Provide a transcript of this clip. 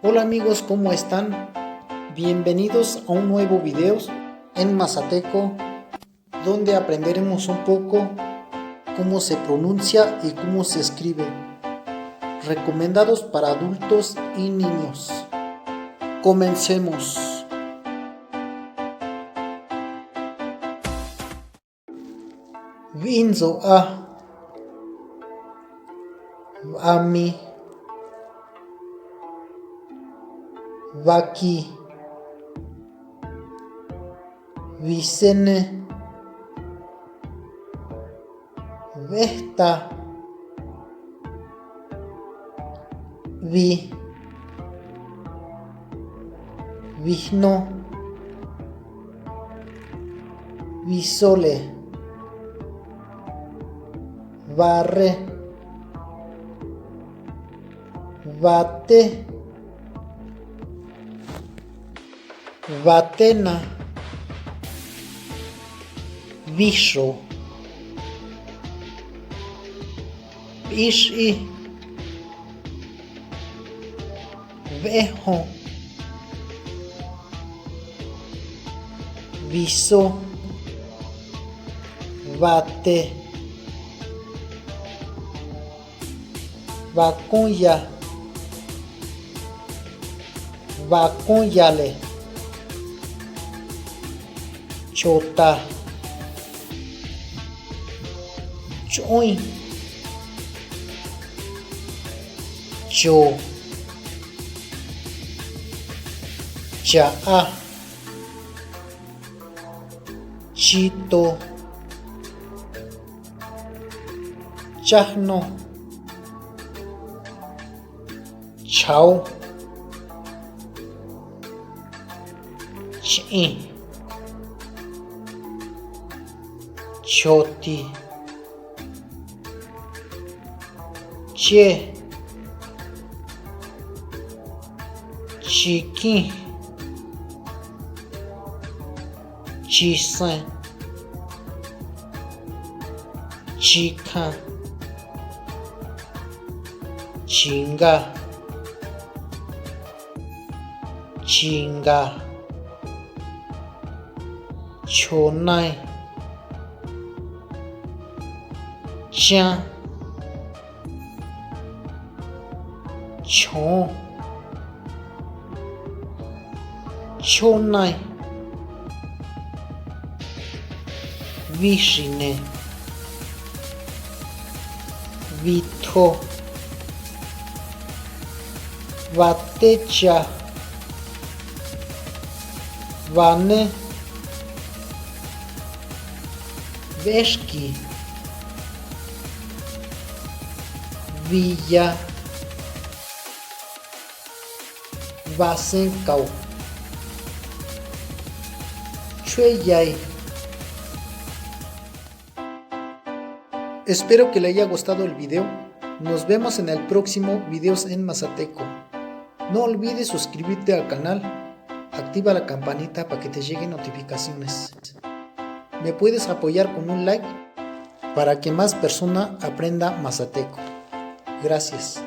Hola amigos, ¿cómo están? Bienvenidos a un nuevo video en mazateco, donde aprenderemos un poco cómo se pronuncia y cómo se escribe. Recomendados para adultos y niños. Comencemos. Winzo a Ami Vaki Vicene Vesta Vi Vihno Visole Varre Vate Vatena Visho Ishi Vejo Viso Vate Vacunya Vacunyale Chota Choy Cho Chaa Chito Chahno Chao Chi Choti Che Chiqui Chisan Chica Chinga Chinga Chonai Cha Chon Chonai Vishine Vito Vatecha Vane Veshki Villa Vasenkau Chuyay. Espero que le haya gustado el video. Nos vemos en el próximo Videos en Mazateco. No olvides suscribirte al canal. Activa la campanita para que te lleguen notificaciones. Me puedes apoyar con un like para que más personas aprendan mazateco. Gracias.